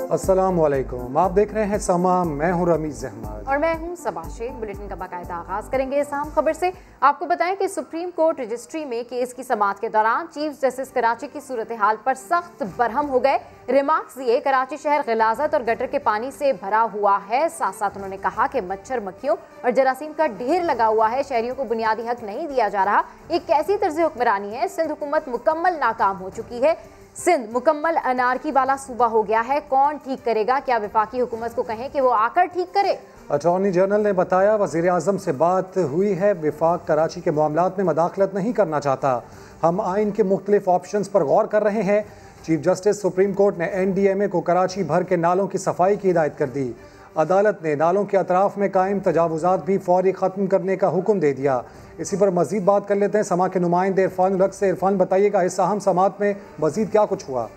अस्सलाम वालेकुम, आप देख रहे हैं समा। मैं हूं रमीज अहमद और मैं हूं सबा शेख। बुलेटिन का बाकायदा आगाज करेंगे इस अहम खबर से। आपको बताएं कि सुप्रीम कोर्ट रजिस्ट्री में केस की समाअत के दौरान चीफ जस्टिस कराची की सूरत हाल पर सख्त बरहम हो गए। रिमार्क्स दिए, कराची शहर गिलाजत और गटर के पानी से भरा हुआ है। साथ साथ उन्होंने कहा कि मच्छर मक्खियों और जरासीम का ढेर लगा हुआ है, शहरियों को बुनियादी हक नहीं दिया जा रहा। एक कैसी तर्ज हुक्मरानी है, सिंध हुकूमत मुकम्मल नाकाम हो चुकी है। सिंध मुकम्मल अनारकी वाला सूबा हो गया है। कौन ठीक करेगा? क्या विफाकी हुकूमत को कहें कि वो आकर ठीक करे? अटॉर्नी जनरल ने बताया वज़ीर आज़म से बात हुई है, विफाक कराची के मामलात में मदाखलत नहीं करना चाहता। हम आइन के मुख्तलिफ ऑप्शंस पर गौर कर रहे हैं। चीफ जस्टिस सुप्रीम कोर्ट ने NDMA को कराची भर के नालों की सफाई की हिदायत कर दी। अदालत ने नालों के अतराफ में कायम तजावुजात भी फौरी ख़त्म करने का हुक्म दे दिया। इसी पर मजीद बात कर लेते हैं समा के नुमाइंदे इरफान उलग से। इरफान, बताइएगा इस अहम समाअत में मजीद क्या कुछ हुआ?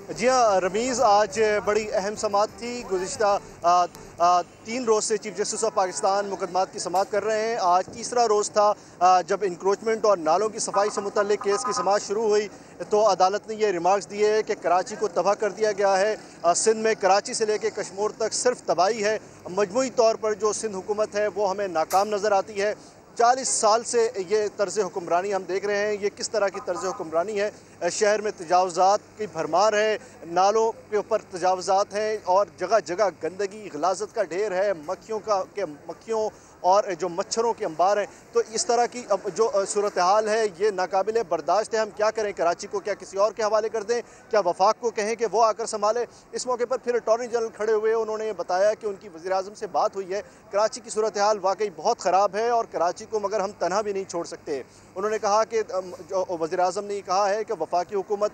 जी हाँ रमीज़, आज बड़ी अहम समाअत थी। गुज़िश्ता 3 रोज़ से चीफ जस्टिस ऑफ पाकिस्तान मुकदमात की समाअत कर रहे हैं। आज तीसरा रोज़ था जब इंक्रोचमेंट और नालों की सफाई से मुतल्लिक केस की समाअत शुरू हुई तो अदालत ने ये रिमार्क्स दिए हैं कि कराची को तबाह कर दिया गया है। सिंध में कराची से लेकर कश्मीर तक सिर्फ तबाही है। मजमूई तौर पर जो सिंध हुकूमत है वो हमें नाकाम नज़र आती है। 40 साल से ये तर्ज़ हुक्मरानी हम देख रहे हैं। ये किस तरह की तर्ज़ हुक्मरानी है? शहर में तजावज़ात की भरमार है, नालों के ऊपर तजावज़ात हैं और जगह जगह गंदगी, गिलाज़त का ढेर है, मक्खियों और जो मच्छरों के अंबार हैं। तो इस तरह की अब जो सूरत हाल है ये नाकाबिल बर्दाश्त है। हम क्या करें? कराची को क्या किसी और के हवाले कर दें? क्या वफाक को कहें कि वो आकर संभाले? इस मौके पर फिर अटॉर्नी जनरल खड़े हुए, उन्होंने बताया कि उनकी वज़ीर आज़म से बात हुई है। कराची की सूरत हाल वाकई बहुत ख़राब है और कराची को मगर हम तनहा भी नहीं छोड़ सकते। उन्होंने कहा कि जो वज़ीर आज़म ने कहा है कि वफाकी हुकूमत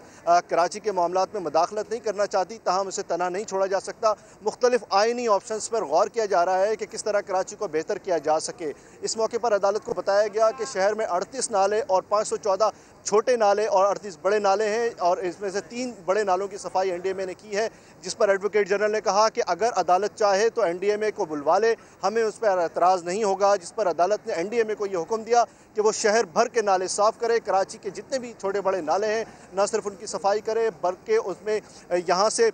कराची के मामलात में मदाखलत नहीं करना चाहती, ताहम उसे तनहा नहीं छोड़ा जा सकता। मुख्तलिफ आइनी ऑप्शंस पर गौर किया जा रहा है कि किस तरह कराची को बेहतर किया जा सके। इस मौके पर अदालत को बताया गया कि शहर में 38 नाले और 514 छोटे नाले और 38 बड़े नाले हैं और इसमें से 3 बड़े नालों की सफाई NDMA ने की है, जिस पर एडवोकेट जनरल ने कहा कि अगर अदालत चाहे तो NDMA को बुलवा ले, हमें उस पर एतराज़ नहीं होगा। जिस पर अदालत ने NDMA को ये हुक्म दिया कि वो शहर भर के नाले साफ़ करे, कराची के जितने भी छोटे बड़े नाले हैं न सिर्फ उनकी सफाई करे बल्कि उसमें यहाँ से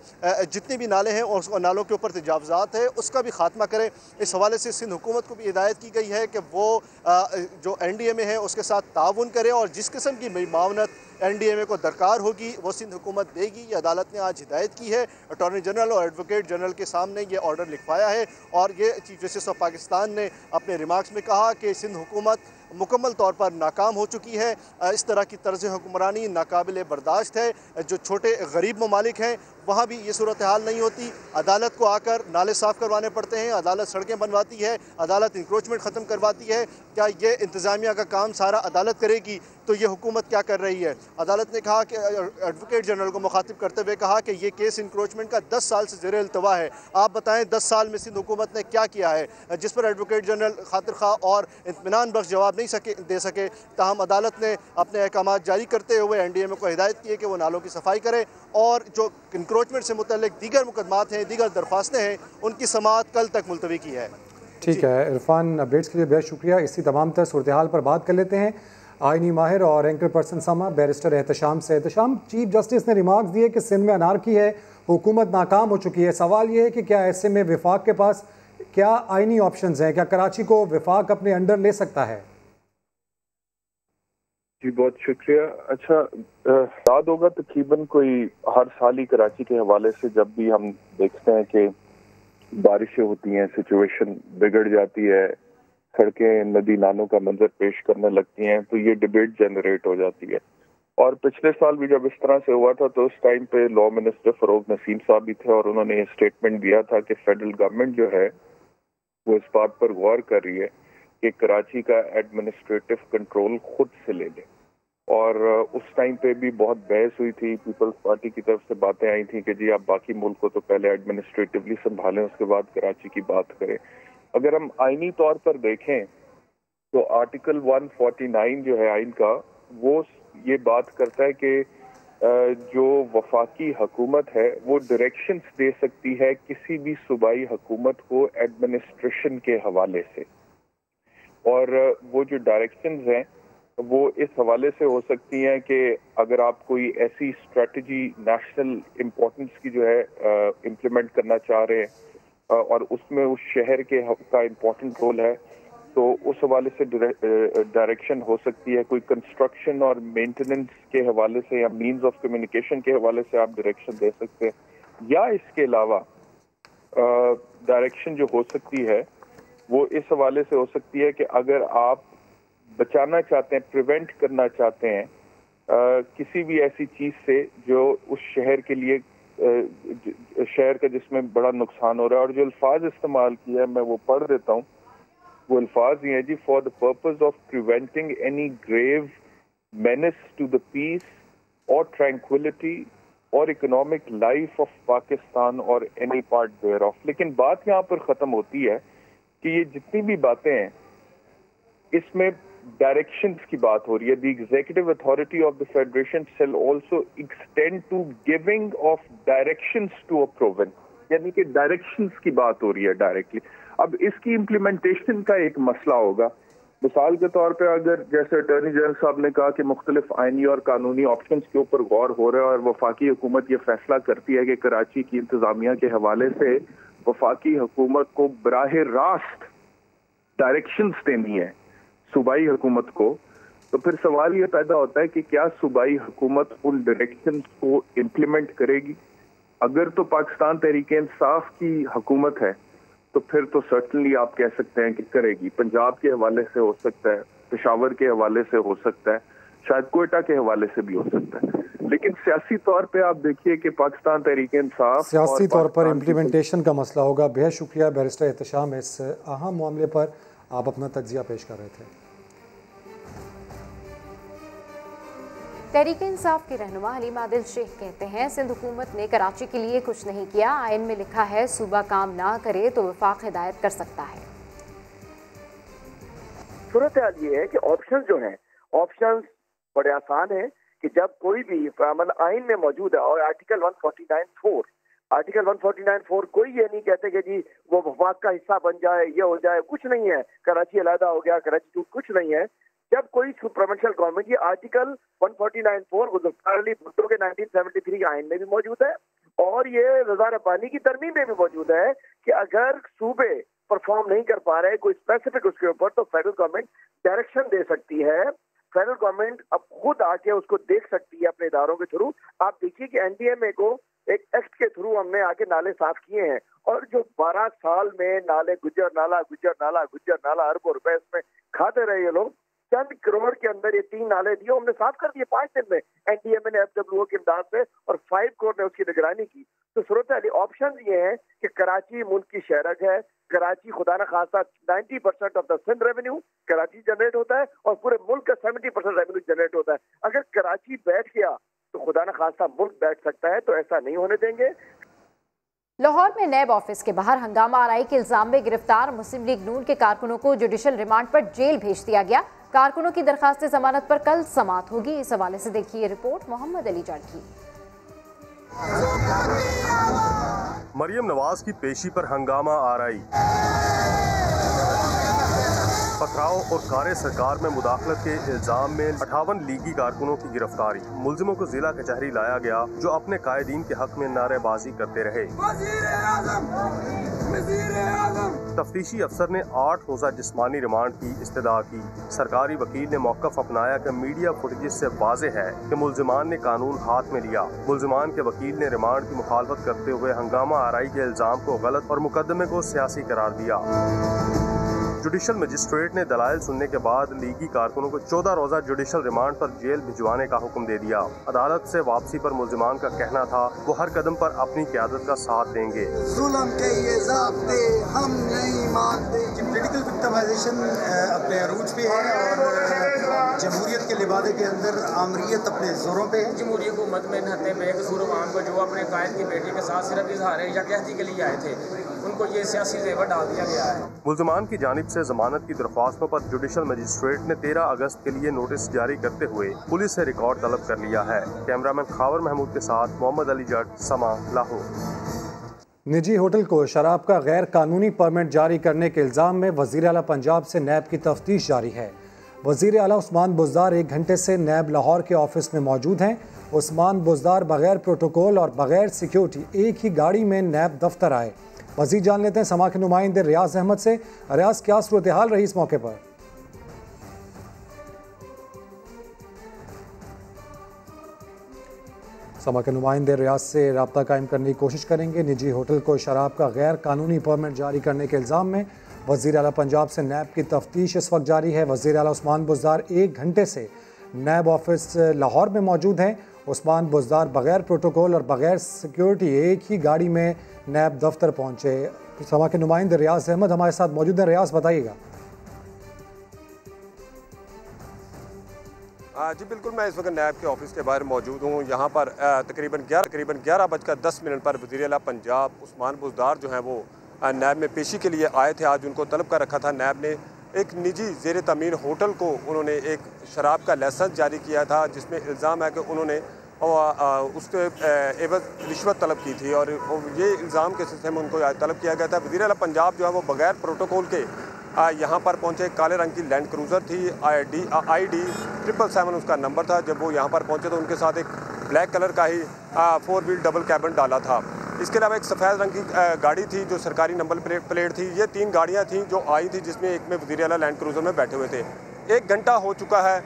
जितने भी नाले हैं और उस नालों के ऊपर तजावज़ात है उसका भी खात्मा करे। इस हवाले से सिंध हुकूमत को भी हिदायत की गई है कि वो जो NDMA है उसके साथ ताउन करे और जिस किस्म की मावनत NDMA को दरकार होगी वो सिंध हुकूमत देगी। ये अदालत ने आज हिदायत की है। अटॉर्नी जनरल और एडवोकेट जनरल के सामने ये ऑर्डर लिखवाया है और ये चीफ जस्टिस ऑफ पाकिस्तान ने अपने रिमार्क्स में कहा कि सिंध हुकूमत मुकम्मल तौर पर नाकाम हो चुकी है। इस तरह की तर्ज हुक्मरानी नाकाबिल बर्दाश्त है। जो छोटे गरीब ममालिक हैं वहाँ भी ये सूरत हाल नहीं होती। अदालत को आकर नाले साफ़ करवाने पड़ते हैं, अदालत सड़कें बनवाती है, अदालत इंक्रोचमेंट ख़त्म करवाती है। क्या ये इंतज़ामिया का काम सारा अदालत करेगी? तो ये हुकूमत क्या कर रही है? अदालत ने कहा कि एडवोकेट जनरल को मुखातिब करते हुए कहा कि ये केस इंक्रोचमेंट का 10 साल से ज़ेर अल्तवा है। आप बताएं 10 साल में सिंध हुकूमत ने क्या किया है? जिस पर एडवोकेट जनरल खातिर खा और इत्मीनान बख्श जवाब नहीं दे सके। ताहम अदालत ने अपने अहकामात जारी करते हुए NDMA को हिदायत की है कि वो नालों की सफाई करे और जो इंक्रोचमेंट से मुतल्लिक दीगर मुकदमात हैं, दीगर दरख्वास्तें हैं, उनकी समाअत कल तक मुलतवी की है। ठीक है इरफान, अपडेट्स के लिए बेहद शुक्रिया। इसी तमाम तर सूरत हाल पर बात कर लेते हैं आइनी माहिर और एंकर पर्सन समा बैरिस्टर एहतशाम से। एहतशाम, चीफ जस्टिस ने रिमार्क्स दिए कि सिंध में अनारकी है, हुकूमत नाकाम हो चुकी है। सवाल ये है कि क्या ऐसे में विफाक के पास क्या आइनी ऑप्शंस हैं? क्या कराची को विफाक अपने अंडर ले सकता है? जी बहुत शुक्रिया। अच्छा, याद होगा तकरीबन कोई हर साल ही कराची के हवाले से जब भी हम देखते हैं कि बारिशें होती हैं, सिचुएशन बिगड़ जाती है, सड़कें नदी नालों का मंजर पेश करने लगती हैं, तो ये डिबेट जनरेट हो जाती है। और पिछले साल भी जब इस तरह से हुआ था तो उस टाइम पे लॉ मिनिस्टर फरोग नसीम साहब भी थे और उन्होंने ये स्टेटमेंट दिया था कि फेडरल गवर्नमेंट जो है वो इस बात पर गौर कर रही है कि कराची का एडमिनिस्ट्रेटिव कंट्रोल खुद से ले ले। और उस टाइम पे भी बहुत बहस हुई थी, पीपल्स पार्टी की तरफ से बातें आई थी कि जी आप बाकी मुल्क को तो पहले एडमिनिस्ट्रेटिवली संभालें, उसके बाद कराची की बात करें। अगर हम आइनी तौर पर देखें तो आर्टिकल 149 जो है आइन का, वो ये बात करता है कि जो वफाकी हुकूमत है वो डायरेक्शंस दे सकती है किसी भी सूबाई हुकूमत को एडमिनिस्ट्रेशन के हवाले से। और वो जो डायरेक्शंस हैं वो इस हवाले से हो सकती हैं कि अगर आप कोई ऐसी स्ट्रेटजी नेशनल इम्पोर्टेंस की जो है इम्प्लीमेंट करना चाह रहे हैं और उसमें उस शहर का इम्पोर्टेंट रोल है, तो उस हवाले से डायरेक्शन हो सकती है। कोई कंस्ट्रक्शन और मेंटेनेंस के हवाले से या मींस ऑफ कम्युनिकेशन के हवाले से आप डायरेक्शन दे सकते हैं। या इसके अलावा डायरेक्शन जो हो सकती है वो इस हवाले से हो सकती है कि अगर आप बचाना चाहते हैं, प्रिवेंट करना चाहते हैं किसी भी ऐसी चीज से जो उस शहर के लिए शहर का जिसमें बड़ा नुकसान हो रहा है, और जो अल्फाज इस्तेमाल किया है मैं वो पढ़ देता हूँ। वो अल्फाज ये है जी, for the purpose of preventing any grave menace to the peace और ट्रैंक्विलिटी और इकोनॉमिक लाइफ ऑफ पाकिस्तान और एनी पार्ट देयर ऑफ। लेकिन बात यहाँ पर खत्म होती है कि ये जितनी भी बातें हैं इसमें डायरेक्शंस की बात हो रही है। The executive authority of the federation shall also extend to giving of directions to a province, यानी कि डायरेक्शंस की बात हो रही है डायरेक्टली। अब इसकी इम्प्लीमेंटेशन का एक मसला होगा। मिसाल के तौर पे अगर जैसे अटॉर्नी जनरल साहब ने कहा कि मुख्तलिफ आइनी और कानूनी ऑप्शंस के ऊपर गौर हो रहा है और वफाकी हुकूमत ये फैसला करती है कि कराची की इंतजामिया के हवाले से वफाकी हुकूमत को बराह रास्त डायरेक्शंस देनी है सूबाई हुकूमत को, तो फिर सवाल ये पैदा होता है कि क्या सूबाई हुकूमत उन डायरेक्शंस को इम्प्लीमेंट करेगी। अगर तो पाकिस्तान तहरीक-ए-इंसाफ की हुकूमत है तो फिर तो सर्टनली आप कह सकते हैं कि करेगी। पंजाब के हवाले से हो सकता है, पेशावर के हवाले से हो सकता है, शायद कोयटा के हवाले से भी हो सकता है। लेकिन सियासी तौर पे आप देखिए कि पाकिस्तान तहरीक-ए-इंसाफ सियासी तौर पर इम्प्लीमेंटेशन का मसला होगा। बेहद शुक्रिया बैरिस्टर एहतशाम, इस अहम मामले पर आप अपना तज्जिया पेश कर रहे थे। तहरीक-ए-इंसाफ के रहनुमा हलीम आदिल शेख कहते हैं, सिंध हुकूमत ने कराची के लिए कुछ नहीं किया। आइन में लिखा है सूबा काम ना करे तो वफाक हिदायत कर सकता है। सूरत हाल ये है कि ऑप्शन जो हैं, ऑप्शन बड़े आसान हैं कि जब कोई भी मतलब आइन में मौजूद है और आर्टिकल 149(4) कोई ये नहीं कहते कि जी वो वफाक का हिस्सा बन जाए, ये हो जाए, कुछ नहीं है। कराची अलहदा हो गया, कराची कुछ नहीं है। जब कोई प्रोविंशियल गवर्नमेंट, ये आर्टिकल 149(4) गुज़श्ता अली भुट्टो के 1973 आइन में भी मौजूद है और ये रज़ा रब्बानी की तरमीम में भी मौजूद है कि अगर सूबे परफॉर्म नहीं कर पा रहे कोई स्पेसिफिक उसके ऊपर, तो फेडरल गवर्नमेंट डायरेक्शन दे सकती है। फेडरल गवर्नमेंट अब खुद आके उसको देख सकती है अपने इदारों के थ्रू। आप देखिए कि एनडीएमए को एक एक्ट के थ्रू हमने आके नाले साफ किए हैं और जो 12 साल में नाले गुजर नाला अरबों रुपए इसमें खाते रहे ये लोग, चंद करोड़ के अंदर ये 3 नाले दिए हमने साफ कर दिए 5 दिन में। एनडीएमए ने एफडब्ल्यूओ की इमदाद से और 5 करोड़ ने उसकी निगरानी की। तो सूरत हाल ऑप्शन ये है कि कराची मुल्क की शहरक है। कराची खुदा न खासा 90% of the Sindh revenue Karachi generate होता है और पूरे मुल्क का 70% रेवेन्यू जनरेट होता है। अगर कराची बैठ गया तो खुदा न खासा मुल्क बैठ सकता है, तो ऐसा नहीं होने देंगे। लाहौर में नैब ऑफिस के बाहर हंगामा आराई के इल्जाम में गिरफ्तार मुस्लिम लीग नून के कारकुनों को जुडिशल रिमांड पर जेल भेज दिया गया। कारकुनों की दरखास्त जमानत पर कल समाअत होगी। इस हवाले से देखिए रिपोर्ट मोहम्मद अली जाट की। मरियम नवाज की पेशी पर हंगामा आराई, पथराव और कार्य सरकार में मुदाखलत के इल्जाम में 58 लीगी कारकुनों की गिरफ्तारी। मुलजिमों को जिला कचहरी लाया गया जो अपने कायदीन के हक में नारेबाजी करते रहे। तफ्तीशी अफसर ने 8 रोजा जिस्मानी रिमांड की इस्तदा की। सरकारी वकील ने मौक़िफ़ अपनाया कि मीडिया फुटेज से वाज़ेह है कि मुलजिमान ने कानून हाथ में लिया। मुलजिमान के वकील ने रिमांड की मुखालफत करते हुए हंगामा आराई के इल्जाम को गलत और मुकदमे को सियासी करार दिया। जुडिशल मजिस्ट्रेट ने दलाइल सुनने के बाद लीगी कारकुनों को 14 रोजा जुडिशल रिमांड पर जेल भिजवाने का हुक्म दे दिया। अदालत से वापसी पर मुलजिमान का कहना था वो हर कदम पर अपनी क़यादत का साथ देंगे। जुल्म के ये ज़ाब्ते हम नहीं मानते। पॉलिटिकल विक्टिमाइजेशन अपने अरूज पे है और जमहूरियत के लिबादे के अंदर आमरीत अपने जोरों पे है। जमहूरी हुकूमत में नहते बेकसूर अवाम को जो अपने कायद की बेटी के साथ सिर्फ इजहार यकजहती के लिए आए थे, उनको ये सियासी जेवर डाल दिया गया है। मुलजिमान की जानिब से जमानत की दरख्वास्तों पर जुडिशल मजिस्ट्रेट ने 13 अगस्त के लिए नोटिस जारी करते हुए पुलिस से रिकॉर्ड तलब कर लिया है। कैमरामैन खावर महमूद के साथ मोहम्मद अली जट, समा, लाहौर। निजी होटल को शराब का गैर कानूनी परमिट जारी करने के इल्ज़ाम में वज़ीर आला पंजाब से नैब की तफ्तीश जारी है। वज़ीर आला उस्मान बुज़दार 1 घंटे से नैब लाहौर के ऑफिस में मौजूद हैं। उस्मान बुज़दार बगैर प्रोटोकॉल और बगैर सिक्योरिटी एक ही गाड़ी में नैब दफ्तर आए। मज़ीद जान लेते हैं समा के नुमाइंदे रियाज अहमद से। रियाज, क्या सूरत हाल रही इस मौके पर? समा के नुमाइंदे रियाज से रब्ता कायम करने की कोशिश करेंगे। निजी होटल को शराब का गैर कानूनी परमिट जारी करने के इल्ज़ाम में वज़ीर आला पंजाब से नैब की तफ्तीश इस वक्त जारी है। वज़ीर आला उस्मान बुज़दार 1 घंटे से नैब ऑफिस लाहौर में मौजूद हैं। उस्मान बुज़दार बगैर प्रोटोकॉल और बगैर सिक्योरिटी एक ही गाड़ी में नैब दफ्तर पहुँचे। समा के नुमाइंदे रियाज अहमद हमारे साथ मौजूद हैं। रियाज, बताइएगा। जी बिल्कुल, मैं इस वक्त नैब के ऑफिस के बाहर मौजूद हूँ। यहाँ पर तकरीबन 11:10 पर वज़ीर आला पंजाब उस्मान बुज़दार जो हैं वो नैब में पेशी के लिए आए थे। आज उनको तलब कर रखा था नैब ने। एक निजी ज़ेर तमीन होटल को उन्होंने एक शराब का लाइसेंस जारी किया था, जिसमें इल्ज़ाम है कि उन्होंने उसके एवज़ रिश्वत तलब की थी और ये इल्ज़ाम के सिलसिले में उनको तलब किया गया था। वज़ीर आला पंजाब जो है वो बगैर प्रोटोकॉल के यहाँ पर पहुँचे। काले रंग की लैंड क्रूज़र थी, ID 777 उसका नंबर था। जब वो यहाँ पर पहुँचे तो उनके साथ एक ब्लैक कलर का ही 4 व्हील डबल कैबिन डाला था। इसके अलावा एक सफ़ेद रंग की गाड़ी थी जो सरकारी नंबर प्लेट थी। ये 3 गाड़ियाँ थी जो आई थी, जिसमें एक में वज़ीर आला लैंड क्रूज़र में बैठे हुए थे। 1 घंटा हो चुका है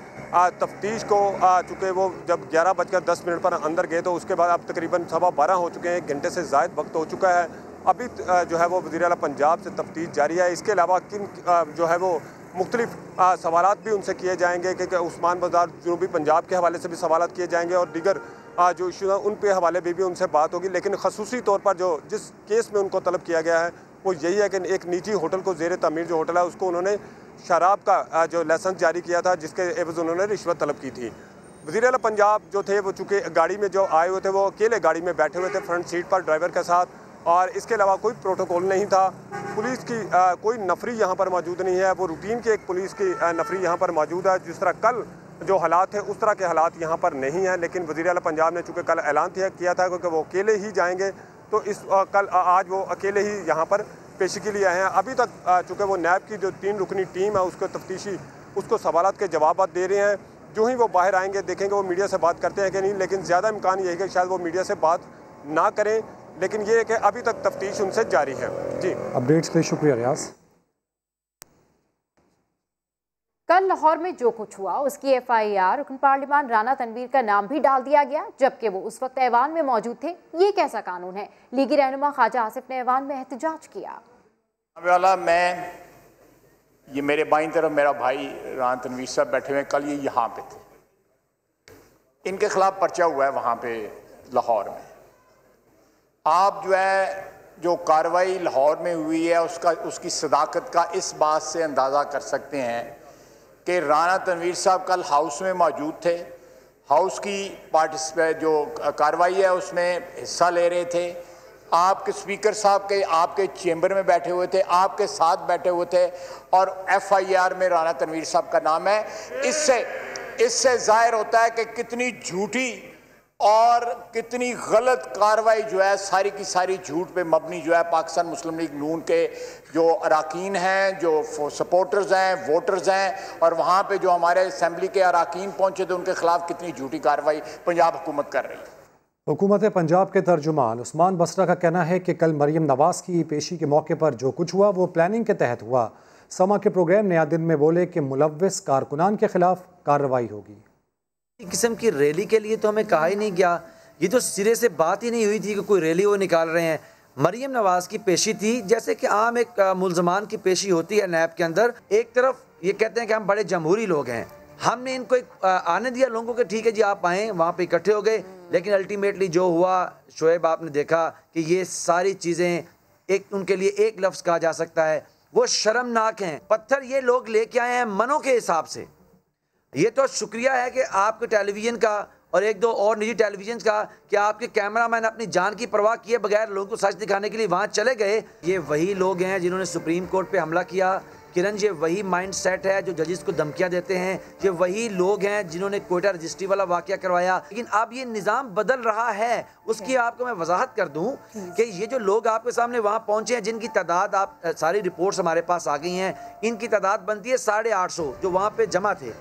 तफ्तीश को, चूँकि वो जब 11:10 पर अंदर गए तो उसके बाद अब तकरीबन 12:15 हो चुके हैं। 1 घंटे से ज़ायद वक्त हो चुका है। अभी जो है वो वज़ीर आला पंजाब से तफ्तीश जारी है। इसके अलावा किन जो है वो मुख्तलिफ सवालात भी उनसे किए जाएंगे कि उस्मान बुज़दार जनूबी पंजाब के हवाले से भी सवालात किए जाएंगे और दीगर जो इशू हैं उन पे हवाले भी उनसे बात होगी। लेकिन खसूसी तौर पर जिस केस में उनको तलब किया गया है वो यही है कि एक निजी होटल को ज़ेर तमीर जो होटल है उसको उन्होंने शराब का जो लाइसेंस जारी किया था, जिसके एवज़ उन्होंने रिश्वत तलब की थी। वज़ीर आला पंजाब जो थे वो चूँकि गाड़ी में जो आए हुए थे वो अकेले गाड़ी में बैठे हुए थे फ्रंट सीट पर ड्राइवर के साथ, और इसके अलावा कोई प्रोटोकॉल नहीं था। पुलिस की कोई नफरी यहाँ पर मौजूद नहीं है। वो रूटीन की एक पुलिस की नफरी यहाँ पर मौजूद है। जिस तरह कल जो हालात थे उस तरह के हालात यहाँ पर नहीं हैं। लेकिन वज़ीर आला पंजाब ने चूँकि कल ऐलान किया था क्योंकि वो अकेले ही जाएंगे, तो आज वो अकेले ही यहाँ पर पेशी के लिए आए हैं। अभी तक चूँकि वो नैब की जो 3 रुकनी टीम है उसको सवालात के जवाब दे रहे हैं। जो ही वो बाहर आएंगे देखेंगे वो मीडिया से बात करते हैं कि नहीं, लेकिन ज़्यादा इम्कान यही है कि शायद वो मीडिया से बात ना करें। लेकिन ये है कि अभी तक तफ्तीश उनसे जारी है। जी, अपडेट्स के लिए शुक्रिया रियाज। कल लाहौर में जो कुछ हुआ उसकी FIR रुकन पार्लिमान राना तनवीर का नाम भी डाल दिया गया, जबकि वो उस वक्त ऐवान में मौजूद थे। ये कैसा कानून है? लीगी रहनुमा ख्वाजा आसिफ ने ऐवान में एहतजाज किया। ये मेरे बाईं तरफ मेरा भाई राना तनवीर साहब बैठे हुए, कल ये यहाँ पे थे। इनके खिलाफ पर्चा हुआ है वहाँ पे लाहौर में। आप जो कार्रवाई लाहौर में हुई है उसकी सदाकत का इस बात से अंदाज़ा कर सकते हैं कि राना तनवीर साहब कल हाउस में मौजूद थे। हाउस की जो कार्रवाई है उसमें हिस्सा ले रहे थे। आपके स्पीकर साहब आपके चेंबर में बैठे हुए थे, आपके साथ बैठे हुए थे, और FIR में राना तनवीर साहब का नाम है। इससे जाहिर होता है कि कितनी झूठी और कितनी गलत कार्रवाई सारी की सारी झूठ पे मबनी पाकिस्तान मुस्लिम लीग नून के जो अराकीन हैं, जो सपोर्टर्स हैं, वोटर्स हैं, और वहाँ पे जो हमारे असम्बली के अराकीन पहुँचे थे उनके खिलाफ कितनी झूठी कार्रवाई पंजाब हुकूमत कर रही है। हुकूमत पंजाब के तर्जुमान उस्मान बसरा का कहना है कि कल मरियम नवाज की पेशी के मौके पर जो कुछ हुआ वो प्लानिंग के तहत हुआ। समा के प्रोग्राम नया दिन में बोले कि मुलव्विस कारकुनान के खिलाफ कार्रवाई होगी। किस्म की रैली के लिए तो हमें कहा ही नहीं गया। ये तो सिरे से बात ही नहीं हुई थी कि कोई रैली वो निकाल रहे हैं। मरियम नवाज की पेशी थी, जैसे कि आम एक मुल्जमान की पेशी होती है नैब के अंदर। एक तरफ ये कहते हैं कि हम बड़े जमहूरी लोग हैं, हमने इनको आने दिया लोगों के, ठीक है जी आप आएँ, वहाँ पे इकट्ठे हो गए। लेकिन अल्टीमेटली जो हुआ शोएब, आपने देखा कि ये सारी चीज़ें उनके लिए एक लफ्ज़ कहा जा सकता है, वो शर्मनाक हैं। पत्थर ये लोग लेके आए हैं मनों के हिसाब से। ये तो शुक्रिया है कि आपके टेलीविज़न का और 1-2 और निजी टेलीविज़न का कि आपके कैमरामैन अपनी जान की परवाह किए बगैर लोगों को सच दिखाने के लिए वहाँ चले गए। ये वही लोग हैं जिन्होंने सुप्रीम कोर्ट पे हमला किया, किरण, ये वही माइंड सेट है जो जजेस को धमकियां देते हैं, ये वही लोग हैं जिन्होंने कोयटा रजिस्ट्री वाला वाकया करवाया। लेकिन अब ये निज़ाम बदल रहा है, उसकी आपको मैं वजाहत कर दूं कि ये जो लोग आपके सामने वहाँ पहुँचे हैं, जिनकी तादाद आप सारी रिपोर्ट्स हमारे पास आ गई हैं, इनकी तादाद बनती है 850 जो वहाँ पे जमा थे।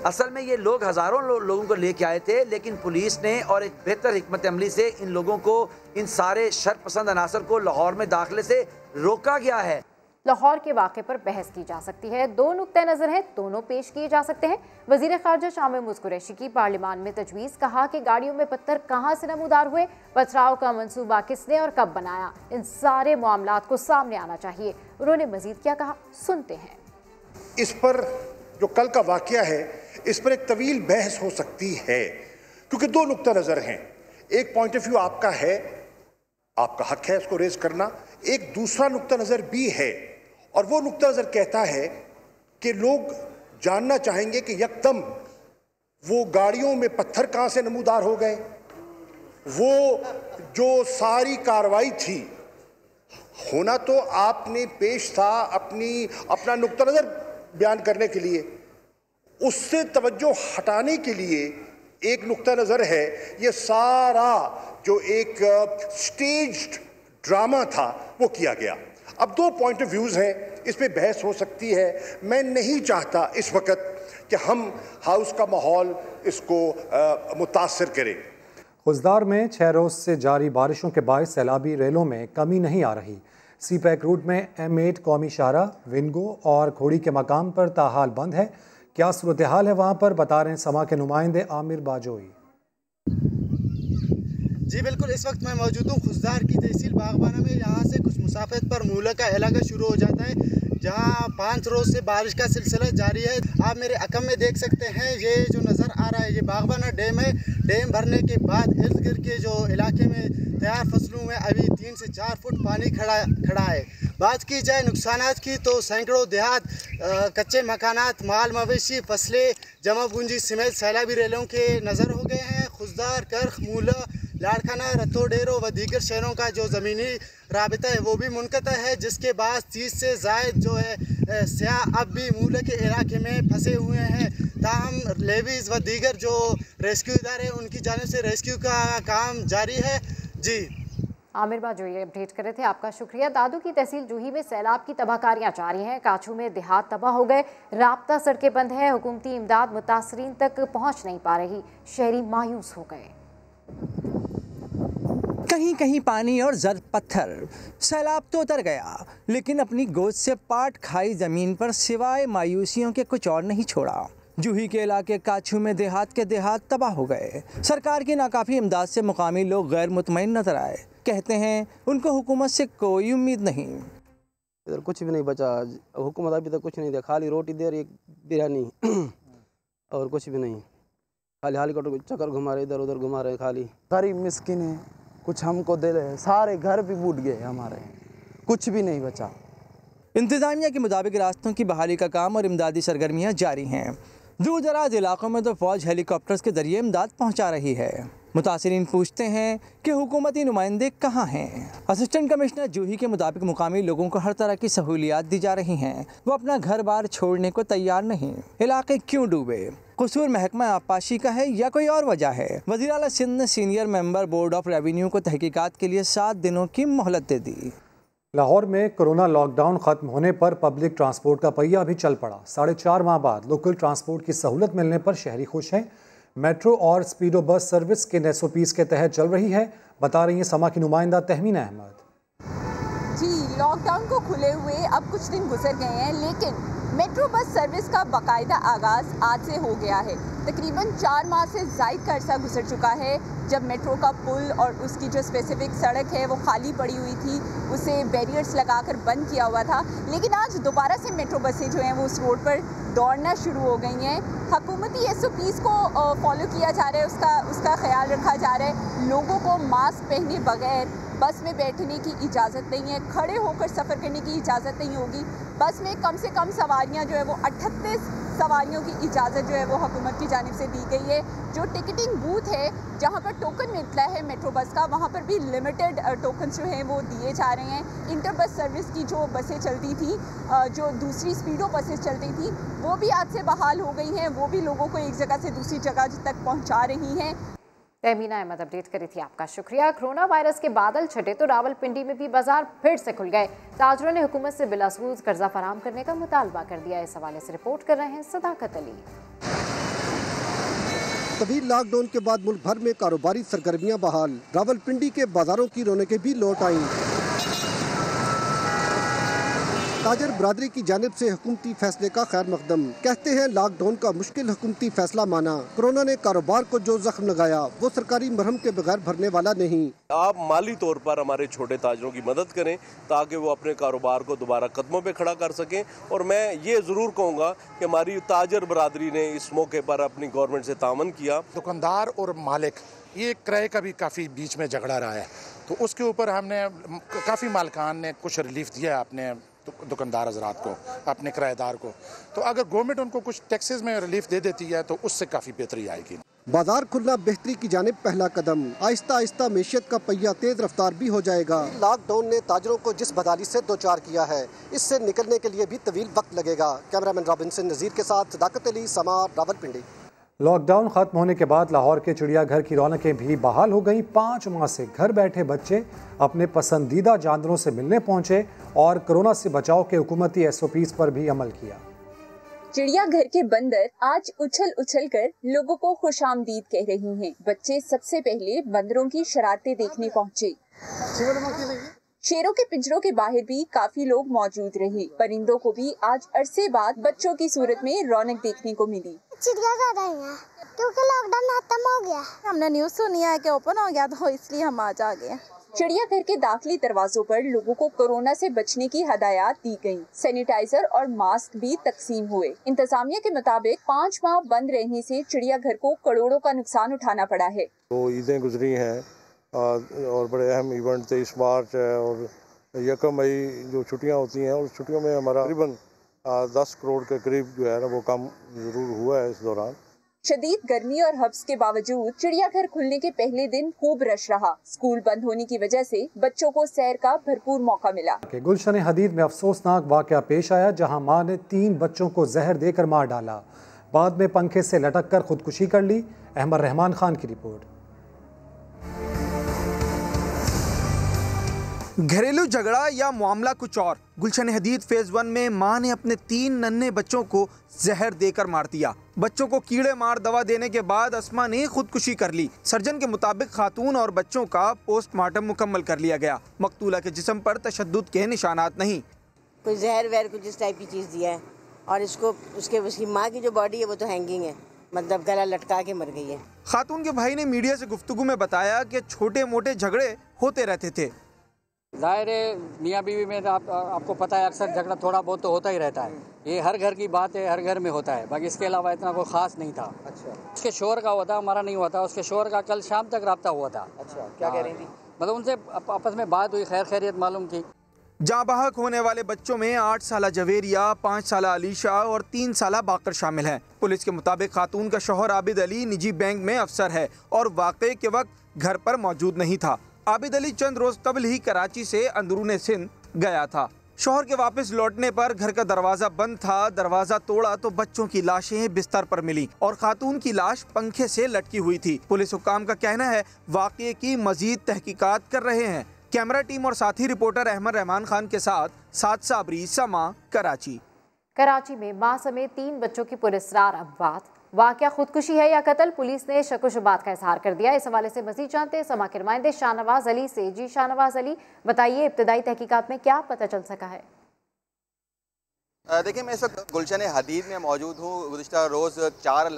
असल में ये लोग हज़ारों लोगों को लेके आए थे, लेकिन पुलिस ने और एक बेहतर हिकमत अमली से इन लोगों को, इन सारे शरपसंद अनासर को लाहौर में दाखिले से रोका गया है। लाहौर के वाक़े पर बहस की जा सकती है, दो नुक्ते नज़र हैं, दोनों पेश किए जा सकते हैं। वज़ीर ख़ारजा शाह महमूद कुरैशी की पार्लियामान में तजवीज़, कहा कि गाड़ियों में पत्थर कहाँ से नमूदार हुए, पथराव का मंसूबा किसने और कब बनाया, इन सारे मामलात को सामने आना चाहिए। उन्होंने मज़ीद क्या कहा, सुनते हैं। इस पर जो कल का वाक़या है, इस पर एक तवील बहस हो सकती है, क्योंकि दो नुक्ता नज़र हैं। एक पॉइंट ऑफ व्यू आपका है, आपका हक है इसको रेज करना। एक दूसरा नुक्ता नज़र भी है, और वो नुक्ता नज़र कहता है कि लोग जानना चाहेंगे कि यकदम वो गाड़ियों में पत्थर कहाँ से नमूदार हो गए। वो जो सारी कार्रवाई थी, होना तो आपने पेश था अपना नुक्ता नज़र बयान करने के लिए, उससे तवज्जो हटाने के लिए एक नुक्ता नज़र है, ये सारा जो एक स्टेज्ड ड्रामा था वो किया गया। अब दो पॉइंट ऑफ व्यूज़ हैं, इस पे बहस हो सकती है। मैं नहीं चाहता इस वक्त कि हम हाउस का माहौल इसको मुतासर करें। खुजदार में 6 रोज़ से जारी बारिशों के बायस सैलाबी रेलों में कमी नहीं आ रही। सी पैक रूट में M8 कौमी शाहरा, विंगो और खोड़ी के मकाम पर ताहाल बंद है। क्या सूरत हाल है वहाँ पर, बता रहे हैं समा के नुमाइंदे आमिर बाजोई। जी बिल्कुल, इस वक्त मैं मौजूद हूँ खुजदार की तहसील बागबाना में। यहाँ से कुछ मुसाफिर पर मूला का इलाका शुरू हो जाता है, जहाँ 5 रोज़ से बारिश का सिलसिला जारी है। आप मेरे अकम में देख सकते हैं, ये जो नज़र आ रहा है ये बागबाना डैम है। डैम भरने के बाद इर्द गिर्द के जो इलाके में तैयार फसलों में अभी 3 से 4 फुट पानी खड़ा है। बात की जाए नुकसानात की तो सैकड़ों देहात, कच्चे मकानात, माल मवेशी, फसलें, जमा पूंजी समेत सैलाबी रेलों के नज़र हो गए हैं। खुजदार, करख, मूला, लाड़खाना, रतो डेरो व दीगर शहरों का जो ज़मीनी राबिता है वो भी मुनक़ता है, जिसके बाद 30 से ज़ायद जो है सियाह अब भी मूला के इलाके में फंसे हुए हैं। ताहम लेवीज़ व दीगर जो रेस्क्यू इदारे उनकी जानिब से रेस्क्यू का काम जारी है। जी आमिर बाजोई अपडेट कर रहे थे, आपका शुक्रिया। दादू की तहसील जूही में सैलाब की तबाहकारियाँ जारी हैं। काछू में देहात तबाह हो गए, राब्ता सड़कें बंद है, हुकूमती इमदाद मुतासरीन तक पहुँच नहीं पा रही, शहरी मायूस हो गए। कहीं कहीं पानी और जर्द पत्थर, सैलाब तो उतर गया लेकिन अपनी गोद से पाट खाई ज़मीन पर सिवाय मायूसियों के कुछ और नहीं छोड़ा। जूही के इलाके काछू में देहात के देहात तबाह हो गए। सरकार की नाकाफ़ी इमदाद से मुकामी लोग गैर मुतमईन नजर आए। कहते हैं उनको हुकूमत से कोई उम्मीद नहीं। इधर कुछ भी नहीं बचा, हुकूमत अभी तक कुछ नहीं दिया, खाली रोटी दे रही, बिरयानी और कुछ भी नहीं। खाली हेलीकॉप्टर चक्कर घुमा रहे, इधर उधर घुमा रहे खाली। गरीब मिस्किन है, कुछ हमको दे रहे, सारे घर भी बूट गए हमारे, कुछ भी नहीं बचा। इंतज़ामिया के मुताबिक रास्तों की बहाली का काम और इमदादी सरगर्मियाँ जारी हैं। दूर दराज इलाकों में तो फौज हेलीकॉप्टर्स के जरिए इमदाद पहुँचा रही है। मुतासिरीन पूछते हैं कि हुकूमती नुमाइंदे कहाँ हैं। असिस्टेंट कमिश्नर जूही के मुताबिक मुकामी लोगों को हर तरह की सहूलियात दी जा रही हैं, वो अपना घर बार छोड़ने को तैयार नहीं। इलाके क्यों डूबे, कसूर महकमा आबपाशी का है या कोई और वजह है? वज़ीर आला सिंध ने senior member board of revenue को तहकीकात के लिए 7 दिनों की मोहलत दे दी। लाहौर में कोरोना लॉकडाउन खत्म होने पर पब्लिक ट्रांसपोर्ट का पहिया भी चल पड़ा। 4.5 माह बाद लोकल ट्रांसपोर्ट की सहूलत मिलने पर शहरी खुश हैं। मेट्रो और स्पीडो बस सर्विस किन SOPs के तहत चल रही है, बता रही हैं समा की नुमाइंदा तहमीना अहमद। जी, लॉकडाउन को खुले हुए अब कुछ दिन गुजर गए हैं, लेकिन मेट्रो बस सर्विस का बाकायदा आगाज़ आज से हो गया है। तकरीबन 4 माह से ज़ायद का अरसा गुजर चुका है जब मेट्रो का पुल और उसकी जो स्पेसिफिक सड़क है वो खाली पड़ी हुई थी, उसे बैरियर्स लगाकर बंद किया हुआ था। लेकिन आज दोबारा से मेट्रो बसें जो हैं वो उस रोड पर दौड़ना शुरू हो गई हैं। हुकूमती SOPs को फॉलो किया जा रहा है, उसका ख्याल रखा जा रहा है। लोगों को मास्क पहने बगैर बस में बैठने की इजाज़त नहीं है, खड़े होकर सफ़र करने की इजाज़त नहीं होगी। बस में कम से कम सवारियां जो है वो 38 सवारियों की इजाज़त जो है वो हुकूमत की जानिब से दी गई है। जो टिकटिंग बूथ है जहां पर टोकन मिलता है मेट्रो बस का, वहां पर भी लिमिटेड टोकन जो हैं वो दिए जा रहे हैं। इंटर बस सर्विस की जो बसें चलती थी, जो दूसरी स्पीडो बसें चलती थी, वो भी आज से बहाल हो गई हैं। वो भी लोगों को एक जगह से दूसरी जगह तक पहुँचा रही हैं। तहमीना अहमद अपडेट करी थी, आपका शुक्रिया। कोरोना वायरस के बादल छटे तो रावलपिंडी में भी बाजार फिर से खुल गए। ताजरों ने हुकूमत से बिलासूद कर्जा फराहम करने का मुतालबा कर दिया। इस हवाले से रिपोर्ट कर रहे हैं सदाकत अली। तवील लॉकडाउन के बाद मुल्क भर में कारोबारी सरगर्मियां बहाल, रावलपिंडी के बाजारों की रौनकें भी लौट आईं। ताजर बरादरी की जानिब से हुकूमती फैसले का खैर मकदम, कहते हैं लॉकडाउन का मुश्किल हुकूमती फैसला माना। कोरोना ने कारोबार को जो जख्म लगाया वो सरकारी मरहम के बगैर भरने वाला नहीं। आप माली तौर पर हमारे छोटे ताजरों की मदद करें ताकि वो अपने कारोबार को दोबारा कदमों पे खड़ा कर सकें। और मैं ये ज़रूर कहूँगा कि हमारी ताजर बरादरी ने इस मौके पर अपनी गवर्नमेंट से तामन किया। दुकानदार और मालिक ये क्रय का भी काफ़ी बीच में झगड़ा रहा है, तो उसके ऊपर हमने काफ़ी मालिकान ने कुछ रिलीफ दिया है अपने दुकानदार हजरात को, अपने किराएदार को। तो अगर गवर्नमेंट उनको कुछ टैक्सेस में रिलीफ दे देती है तो उससे काफ़ी बेहतरी आएगी। बाजार खुलना बेहतरी की जानिब पहला कदम, आहिस्ता आहिस्ता मैशियत का पहिया तेज रफ्तार भी हो जाएगा। लॉकडाउन ने ताजरों को जिस बदहाली से दो चार किया है, इससे निकलने के लिए भी तवील वक्त लगेगा। कैमरामैन रॉबिन्सन नज़ीर के साथ सदाकत अली, समा, रावलपिंडी। लॉकडाउन खत्म होने के बाद लाहौर के चिड़ियाघर की रौनकें भी बहाल हो गई। 5 माह से घर बैठे बच्चे अपने पसंदीदा जानवरों से मिलने पहुंचे और कोरोना से बचाव के हुकूमती SOPs पर भी अमल किया। चिड़ियाघर के बंदर आज उछल उछल कर लोगों को खुशामदीद कह रही हैं। बच्चे सबसे पहले बंदरों की शरारतें देखने पहुंचे। शेरों के पिंजरों के बाहर भी काफी लोग मौजूद रहे। परिंदों को भी आज अरसे बाद बच्चों की सूरत में रौनक देखने को मिली। चिड़ियाघर आई हैं क्योंकि लॉकडाउन खत्म हो गया। हमने न्यूज़ सुनी है कि ओपन हो गया, तो इसलिए हम आज आ गए। चिड़ियाघर के दाखिली दरवाजों पर लोगों को कोरोना से बचने की हदायत दी गयी। सैनिटाइजर और मास्क भी तकसीम हुए। इंतजामिया के मुताबिक 5 माह बंद रहने से चिड़ियाघर को करोड़ों का नुकसान उठाना पड़ा है। तो ईदें गुजरी हैं और बड़े अहम इवेंट थे। इस मार्च और 1 मई जो छुट्टियां होती हैं, उस छुट्टियों में हमारा तकरीबन 10 करोड़ के करीब जो है ना वो काम जरूर हुआ है इस दौरान। शदीद गर्मी और हब्स के बावजूद चिड़ियाघर खुलने के पहले दिन खूब रश रहा। स्कूल बंद होने की वजह से बच्चों को सैर का भरपूर मौका मिला। गुलशन हदीद में अफसोसनाक वाकया पेश आया, जहां मां ने 3 बच्चों को जहर देकर मार डाला, बाद में पंखे से लटक कर खुदकुशी कर ली। अहमद रहमान खान की रिपोर्ट। घरेलू झगड़ा या मामला कुछ और। गुलशन हदीद फेज 1 में मां ने अपने 3 नन्हे बच्चों को जहर देकर मार दिया। बच्चों को कीड़े मार दवा देने के बाद अस्मा ने खुदकुशी कर ली। सर्जन के मुताबिक खातून और बच्चों का पोस्टमार्टम मुकम्मल कर लिया गया। मकतूला के जिस्म पर तशद्दुद के निशानात नहीं। कोई जहर वहर कुछ इस टाइप की चीज़ दिया है और इसको उसकी माँ की जो बॉडी है वो तो हैंगिंग है, मतलब गला लटका के मर गई है। खातून के भाई ने मीडिया से गुफ्तगू में बताया कि छोटे मोटे झगड़े होते रहते थे। ज़ाहिर है मियाँ बीवी में आपको पता है अक्सर झगड़ा थोड़ा बहुत तो होता ही रहता है। ये हर घर की बात है, हर घर में होता है। बाकी इसके अलावा इतना कोई ख़ास नहीं था। अच्छा। उसके शोहर का हुआ था, हमारा नहीं हुआ था। उसके शोहर का कल शाम तक रब्ता हुआ था। अच्छा, क्या कह रही थी? मतलब उनसे आपस में बात हुई, खैर खैरियत मालूम की। जाँ बहक होने वाले बच्चों में 8 साला जवेरिया, 5 साला अलीशा और 3 साला बाकर शामिल हैं। पुलिस के मुताबिक खातून का शौहर आबिद अली निजी बैंक में अफसर है और वाक़े के वक्त घर पर मौजूद नहीं था। आबिद अली चंद रोज कबल ही कराची से अंदरूने सिंध गया था। शौहर के वापस लौटने पर घर का दरवाजा बंद था। दरवाजा तोड़ा तो बच्चों की लाशें बिस्तर पर मिली और खातून की लाश पंखे से लटकी हुई थी। पुलिस हुक्काम का कहना है वाक़े की मजीद तहकीकात कर रहे हैं। कैमरा टीम और साथी रिपोर्टर अहमद रहमान खान के साथ साद साबरी, समा, कराची। कराची में मां समेत 3 बच्चों की पुरस्कार अमवात। वाकया खुदकुशी है या कत्ल, पुलिस ने शक शुबात का इजहार कर दिया। इस हवाले से मजीद जानते हैं समा के नुमाइंदे शाहनवाज अली से। जी शाहनवाज अली, बताइए इब्तदाई तहकीकात में क्या पता चल सका है? देखिए, मैं इस वक्त गुलशन हदीद में मौजूद हूँ। गुज़िश्ता रोज़ चार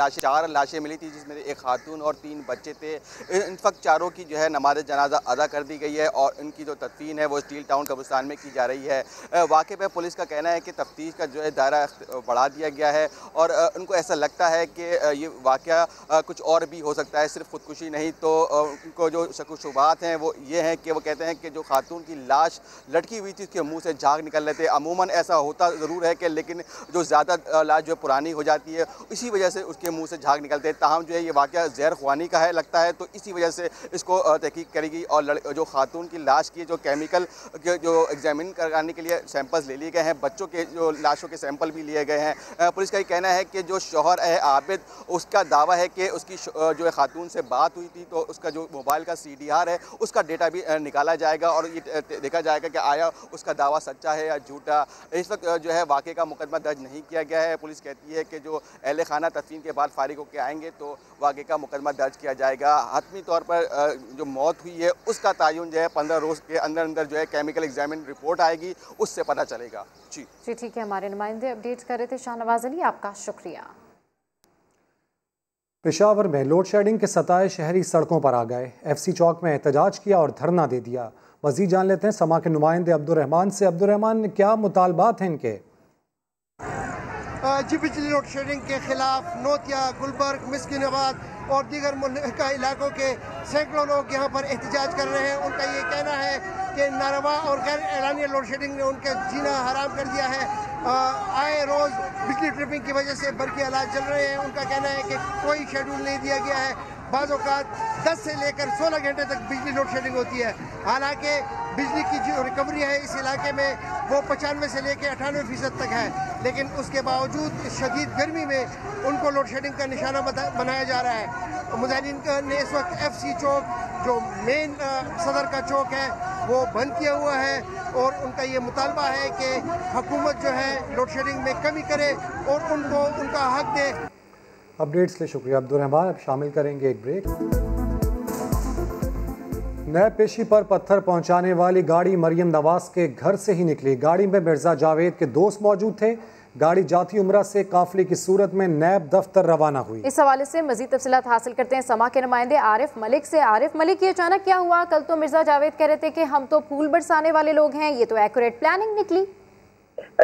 लाशें मिली थी, जिसमें एक खातून और 3 बच्चे थे। इन वक्त चारों की जो है नमाज़ जनाजा अदा कर दी गई है और इनकी जो तदफीन है वो स्टील टाउन कब्रिस्तान में की जा रही है। वाक़े पे पुलिस का कहना है कि तफ्तीश का जो है दायरा बढ़ा दिया गया है और उनको ऐसा लगता है कि ये वाक़या कुछ और भी हो सकता है, सिर्फ खुदकुशी नहीं। तो उनको जो शुबात हैं वो ये हैं कि वो कहते हैं कि जो खातून की लाश लटकी हुई थी उसके मुँह से झाग निकल रहे थे। अमूमन ऐसा होता ज़रूर है कि लेकिन जो ज़्यादा लाश जो पुरानी हो जाती है इसी वजह से उसके मुंह से झाग निकलते हैं। ताहम जो है ये वाक़या ज़हर ख्वानी का है लगता है, तो इसी वजह से इसको तहकीक करेगी। और जो खातून की लाश की जो केमिकल जो एग्जामिन कराने के लिए सैंपल्स ले लिए गए हैं, बच्चों के जो लाशों के सैंपल भी लिए गए हैं। पुलिस का ये कहना है कि जो शौहर है आबिद, उसका दावा है कि उसकी जो है खातून से बात हुई थी, तो उसका जो मोबाइल का CDR है उसका डेटा भी निकाला जाएगा और ये देखा जाएगा कि आया उसका दावा सच्चा है या झूठा। इस वक्त जो है वाक़े का मुकदमा दर्ज नहीं किया गया है। पुलिस कहती है कि जो अहले खाना तदफीन के बाद फारिग होकर आएंगे तो वाक़े का मुकदमा दर्ज किया जाएगा। हतमी तौर पर जो मौत हुई है उसका तयन जो है 15 रोज़ के अंदर अंदर जो है केमिकल एग्जामिन रिपोर्ट आएगी, उससे पता चलेगा। जी ठीक है, हमारे नुमाइंदे अपडेट कर रहे थे। शाहनवाज अली, आपका शुक्रिया। पेशावर में लोड शेडिंग के सताए शहरी सड़कों पर आ गए। FC चौक में एहतजाज किया और धरना दे दिया। मज़ीद जान लेते हैं समा के नुमाइंदे अब्दुर्रहमान से। अब्दुर्रहमान, क्या मुतालबात हैं इनके? जी, बिजली लोड शेडिंग के खिलाफ नोतिया, गुलबर्ग, मिस्किनाबाद और दीगर मुल्का इलाकों के सैकड़ों लोग यहाँ पर एहतजाज कर रहे हैं। उनका ये कहना है कि नारवा और गैर एलानिया लोड शेडिंग ने उनका जीना हराम कर दिया है। आए रोज़ बिजली ट्रिपिंग की वजह से बरकी हालात चल रहे हैं। उनका कहना है कि कोई शेड्यूल नहीं दिया गया है। बाज़ औक़ात 10 से लेकर 16 घंटे तक बिजली लोड शेडिंग होती है। हालांकि बिजली की जो रिकवरी है इस इलाके में वो 95 से लेकर 98% तक है, लेकिन उसके बावजूद शदीद गर्मी में उनको लोड शेडिंग का निशाना बनाया जा रहा है। मुजाहिरीन ने इस वक्त FC चौक जो मेन सदर का चौक है वो बंद किया हुआ है और उनका ये मुतालबा है कि हुकूमत जो है लोड शेडिंग में कमी करे और उनको उनका हक दे। अपडेट्स के लिए शुक्रिया अब्दुर्रहमान। अब शामिल करेंगे एक ब्रेक। नए पेशी पर पत्थर पहुंचाने वाली गाड़ी मरियम नवाज के घर से ही निकली। गाड़ी में मिर्जा जावेद के दोस्त मौजूद थे। गाड़ी जाती उम्रा से काफिले की सूरत में नैब दफ्तर रवाना हुई। इस हवाले से मजीद तफसीलात हासिल करते हैं समा के नुमाइंदे आरिफ मलिक से। आरिफ मलिक, ये अचानक क्या हुआ? कल तो मिर्जा जावेद कह रहे थे कि हम तो फूल बरसाने वाले लोग हैं, ये तो एक्यूरेट प्लानिंग निकली।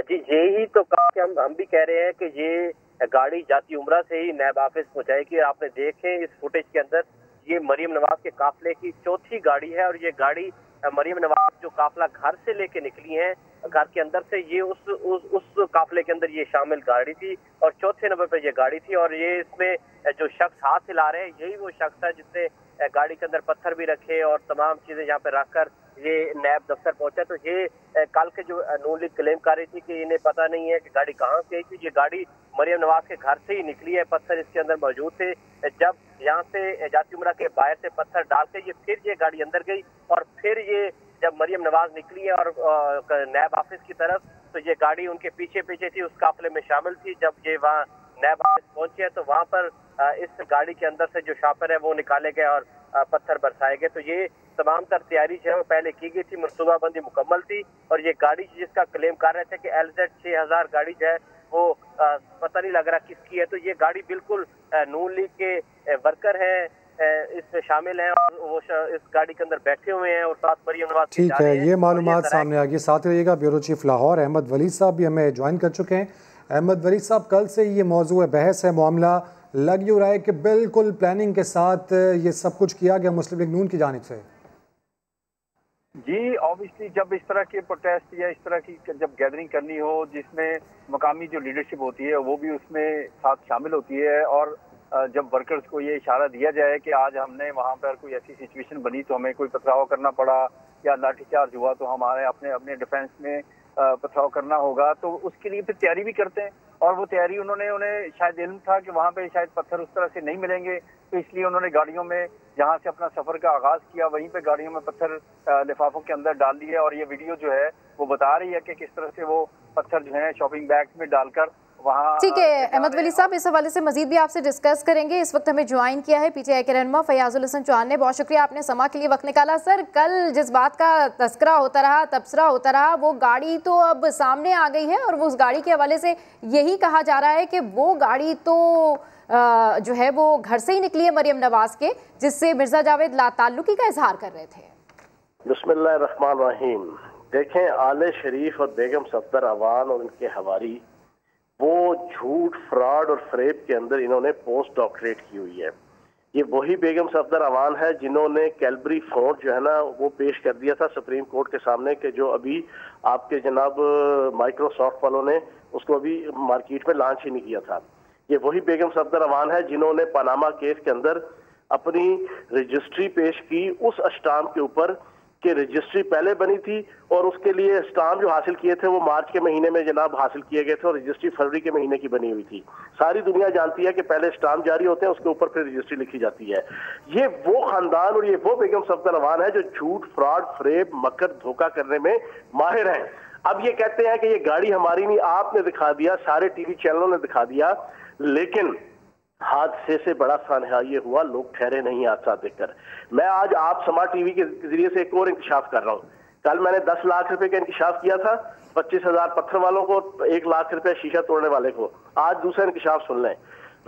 जी, यही तो कहा कि हम भी कह रहे हैं कि ये गाड़ी जाती उम्रा से ही नैब ऑफिस पहुंचाएगी। आपने देखे इस फुटेज के अंदर ये मरियम नवाज के काफिले की चौथी गाड़ी है और ये गाड़ी मरियम नवाज जो काफिला घर से लेके निकली है, घर के अंदर से ये उस काफिले के अंदर ये शामिल गाड़ी थी और चौथे नंबर पर ये गाड़ी थी। और ये इसमें जो शख्स हाथ हिला रहे हैं यही वो शख्स है जिसने गाड़ी के अंदर पत्थर भी रखे और तमाम चीजें यहाँ पे रखकर ये नैब दफ्तर पहुंचा। तो ये कल के जो नून लीग क्लेम कर रही थी कि इन्हें पता नहीं है कि गाड़ी कहाँ से आई थी, ये गाड़ी मरियम नवाज के घर से ही निकली है। पत्थर इसके अंदर मौजूद थे। जब यहाँ से जाती उम्रा के बाहर से पत्थर डाल के ये गाड़ी अंदर गई और फिर ये जब मरियम नवाज निकली है और नैब ऑफिस की तरफ, तो ये गाड़ी उनके पीछे पीछे थी, उस काफिले में शामिल थी। जब ये वहाँ नैब ऑफिस पहुंचे तो वहाँ पर इस गाड़ी के अंदर से जो शॉपर है वो निकाले गए और पत्थर बरसाए गए। तो ये तमाम तर तैयारी जो है वो पहले की गई थी, मनसूबाबंदी मुकम्मल थी। और ये गाड़ी जिसका क्लेम कर रहे थे कि LZ 6000 गाड़ी जो है वो पता नहीं लग रहा किसकी है, तो ये गाड़ी बिल्कुल नून लीग के वर्कर हैं इसमें शामिल हैं और वो इस गाड़ी के अंदर बैठे हुए हैं और साथ मरियम नवाज। ठीक है, ये मालूमात सामने आ गई। साथ रहिएगा। ब्यूरो चीफ लाहौर अहमद वली साहब भी हमें ज्वाइन कर चुके हैं। अहमद वली साहब, कल से ये मौजूद बहस है, मामला लग यूँ रहा है कि बिल्कुल प्लानिंग के साथ ये सब कुछ किया गया मुस्लिम लीग नून की जानिब से। जी, ऑब्वियसली जब इस तरह के प्रोटेस्ट या इस तरह की जब गैदरिंग करनी हो जिसमें मकामी जो लीडरशिप होती है वो भी उसमें साथ शामिल होती है और जब वर्कर्स को ये इशारा दिया जाए कि आज हमने वहाँ पर कोई ऐसी सिचुएशन बनी तो हमें कोई पथराव करना पड़ा या लाठीचार्ज हुआ तो हमारे अपने डिफेंस में पथराव करना होगा, तो उसके लिए फिर तैयारी भी करते हैं। और वो तैयारी उन्हें शायद इल्म था कि वहाँ पे शायद पत्थर उस तरह से नहीं मिलेंगे, तो इसलिए उन्होंने गाड़ियों में जहाँ से अपना सफर का आगाज किया वहीं पे गाड़ियों में पत्थर लिफाफों के अंदर डाल दिए। और ये वीडियो जो है वो बता रही है कि किस तरह से वो पत्थर जो है शॉपिंग बैग्स में डालकर वहाँ ठीक है अहमद वली साहब, इस हवाले से मजीद भी आपसे डिस्कस करेंगे। इस वक्त हमें ज्वाइन किया है पीटीआई के रहनुमा फयाजुल हसन चौहान ने। बहुत शुक्रिया, आपने समा के लिए वक्त निकाला। सर, कल जिस बात का तस्करा होता रहा, तबसरा होता रहा, वो गाड़ी तो अब सामने आ गई है और वो उस गाड़ी के हवाले से यही कहा जा रहा है कि वो गाड़ी तो जो है वो घर से ही निकली है मरियम नवाज के, जिससे मिर्जा जावेद लाताल्लुकी का इजहार कर रहे थे। बिस्मिल्लाहिर्रहमानिर्रहीम। देखें, आले शरीफ और बेगम सफदर अवान और इनके हवारी वो झूठ, फ्रॉड और फरेब के अंदर इन्होंने पोस्ट डॉक्टरेट की हुई है। ये वही बेगम सफदर अवान है जिन्होंने कैलबरी फोर्ट जो है ना वो पेश कर दिया था सुप्रीम कोर्ट के सामने कि जो अभी आपके जनाब माइक्रोसॉफ्ट वालों ने उसको अभी मार्केट में लॉन्च ही नहीं किया था। ये वही बेगम सफदर अवान है जिन्होंने पनामा केस के अंदर अपनी रजिस्ट्री पेश की उस स्टाम्प के ऊपर कि रजिस्ट्री पहले बनी थी और उसके लिए स्टाम्प जो हासिल किए थे वो मार्च के महीने में जनाब हासिल किए गए थे और रजिस्ट्री फरवरी के महीने की बनी हुई थी। सारी दुनिया जानती है कि पहले स्टाम्प जारी होते हैं, उसके ऊपर फिर रजिस्ट्री लिखी जाती है। ये वो खानदान और ये वो बेगम सफदर अवान है जो झूठ, फ्रॉड, फरेब, मकर, धोखा करने में माहिर हैं। अब ये कहते हैं कि ये गाड़ी हमारी नहीं, आपने दिखा दिया, सारे टीवी चैनलों ने दिखा दिया, लेकिन हादसे से बड़ा सानहा ये हुआ, लोग ठहरे नहीं हादसा देखकर। मैं आज आप समा टीवी के जरिए से एक और इंकशाफ कर रहा हूँ। कल मैंने 10 लाख रुपए का इंकशाफ किया था, 25,000 पत्थर वालों को, 1 लाख रुपए शीशा तोड़ने वाले को। आज दूसरा इंकशाफ सुन लें।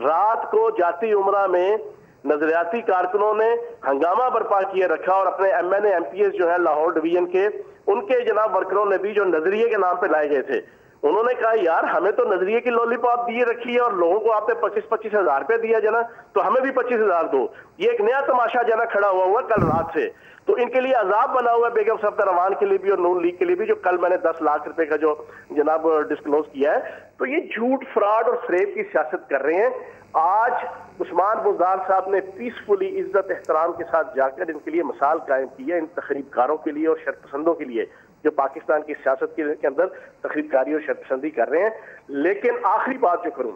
रात को जाती उमरा में नजरियाती कारकुनों ने हंगामा बर्पा किए रखा और अपने MNA MPS जो है लाहौर डिवीजन के, उनके जनाब वर्करों ने भी जो नजरिए के नाम पे लाए गए थे, उन्होंने कहा यार हमें तो नजरिए की लॉलीपॉप दिए रखी है और लोगों को आपने 25-25 हजार रुपए दिया जना, तो हमें भी 25,000 दो। ये एक नया तमाशा जना खड़ा हुआ कल रात से। तो इनके लिए अजाब बना हुआ है बेगम सफदर अवान के लिए भी और नून लीग के लिए भी, जो कल मैंने 10 लाख रुपए का जो जनाब डिस्क्लोज किया है। तो ये झूठ, फ्रॉड और फरेब की सियासत कर रहे हैं। आज उस्मान बुज़दार साहब ने पीसफुली इज्जत एहतराम के साथ जाकर इनके लिए मिसाल कायम की है, इन तखरीबकारों के लिए और शर्पसंदों के लिए जो पाकिस्तान की सियासत के अंदर तखरीबकारी और शर्पसंदी कर रहे हैं। लेकिन आखिरी बात जो करूं,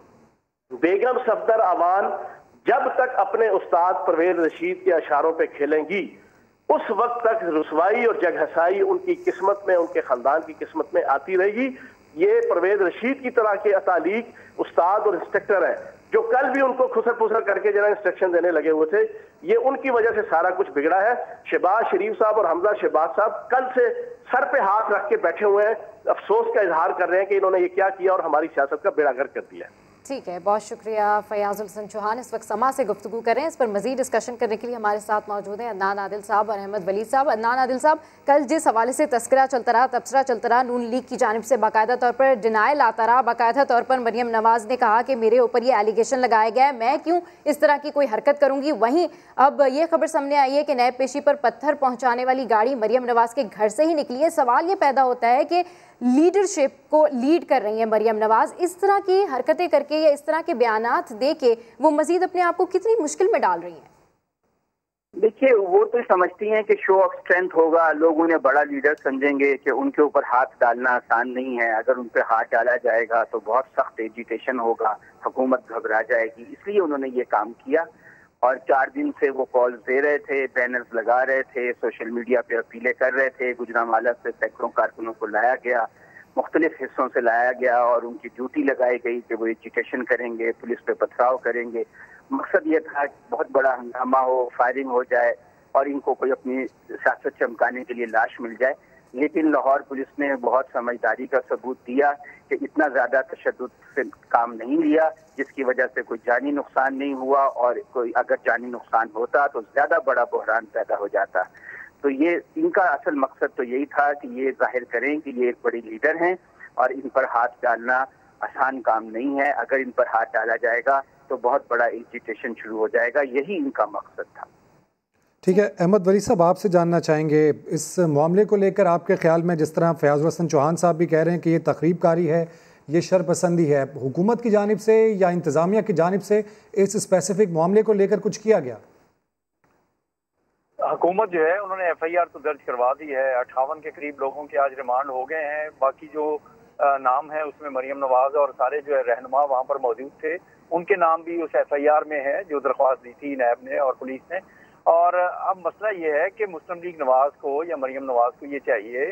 बेगम सफदर अवान जब तक अपने उस्ताद परवेज रशीद के अशारों पे खेलेंगी, उस वक्त तक रुसवाई और जगहसाई उनकी किस्मत में, उनके खानदान की किस्मत में आती रहेगी। ये परवेज रशीद की तरह के अतालीक उस्ताद और इंस्ट्रक्टर हैं जो कल भी उनको खुसर फुसर करके जरा इंस्ट्रक्शन देने लगे हुए थे, ये उनकी वजह से सारा कुछ बिगड़ा है। शहबाज शरीफ साहब और हमजा शहबाज साहब कल से सर पे हाथ रख के बैठे हुए हैं, अफसोस का इजहार कर रहे हैं कि इन्होंने ये क्या किया और हमारी सियासत का बेड़ा गर्क कर दिया। ठीक है, बहुत शुक्रिया फयाजुल हसन चौहान। इस वक्त समा से गुफ्तगू करें, इस पर मजीद डिस्कशन करने के लिए हमारे साथ मौजूद हैं अदनान आदिल साहब और अहमद वली साहब। अदनान आदिल साहब, कल जिस हवाले से तस्करा चलता रहा, तबसरा चलता रहा, नून लीग की जानिब से बाकायदा तौर पर डिनाइल आता रहा, बाकायदा तौर पर मरियम नवाज ने कहा कि मेरे ऊपर ये एलिगेशन लगाया गया है, मैं क्यों इस तरह की कोई हरकत करूंगी। वहीं अब ये खबर सामने आई है कि नैब पेशी पर पत्थर पहुंचाने वाली गाड़ी मरियम नवाज के घर से ही निकली है। सवाल ये पैदा होता है कि लीडरशिप को लीड कर रही है मरियम नवाज, इस तरह की हरकतें करके या इस तरह के बयानात दे के वो मजीद अपने आप को कितनी मुश्किल में डाल रही हैं? देखिए, वो तो समझती हैं कि शो ऑफ स्ट्रेंथ होगा, लोग उन्हें बड़ा लीडर समझेंगे कि उनके ऊपर हाथ डालना आसान नहीं है। अगर उन पर हाथ डाला जाएगा तो बहुत सख्त एजिटेशन होगा, हुकूमत घबरा जाएगी, इसलिए उन्होंने ये काम किया। और 4 दिन से वो कॉल्स दे रहे थे, बैनर्स लगा रहे थे, सोशल मीडिया पे अपीलें कर रहे थे। गुजरांवाला से सैकड़ों कारकुनों को लाया गया, मुख्तलिफ हिस्सों से लाया गया और उनकी ड्यूटी लगाई गई कि वो एजुकेशन करेंगे, पुलिस पे पथराव करेंगे। मकसद ये था कि बहुत बड़ा हंगामा हो, फायरिंग हो जाए और इनको कोई अपनी सियासत चमकाने के लिए लाश मिल जाए। लेकिन लाहौर पुलिस ने बहुत समझदारी का सबूत दिया कि इतना ज्यादा तशद्दुद से काम नहीं लिया जिसकी वजह से कोई जानी नुकसान नहीं हुआ, और कोई अगर जानी नुकसान होता तो ज्यादा बड़ा बहरान पैदा हो जाता। तो ये इनका असल मकसद तो यही था कि ये जाहिर करें कि ये एक बड़ी लीडर हैं और इन पर हाथ डालना आसान काम नहीं है। अगर इन पर हाथ डाला जाएगा तो बहुत बड़ा एजिटेशन शुरू हो जाएगा, यही इनका मकसद था। ठीक है, अहमद वली साहब आपसे जानना चाहेंगे इस मामले को लेकर आपके ख्याल में, जिस तरह फयाजुल हसन चौहान साहब भी कह रहे हैं कि ये तकरीबकारी है, ये शरपसंदी है, हुकूमत की जानिब से या इंतज़ामिया की जानिब से इस स्पेसिफिक मामले को लेकर कुछ किया गया? हुकूमत जो है उन्होंने FIR तो दर्ज करवा दी है। 58 के करीब लोगों के आज रिमांड हो गए हैं। बाकी जो नाम है उसमें मरियम नवाज और सारे जो है रहनुमा वहाँ पर मौजूद थे, उनके नाम भी उस FIR में है जो दरख्वास्त दी थी नैब ने और पुलिस ने। और अब मसला ये है कि मुस्लिम लीग नवाज को या मरियम नवाज को ये चाहिए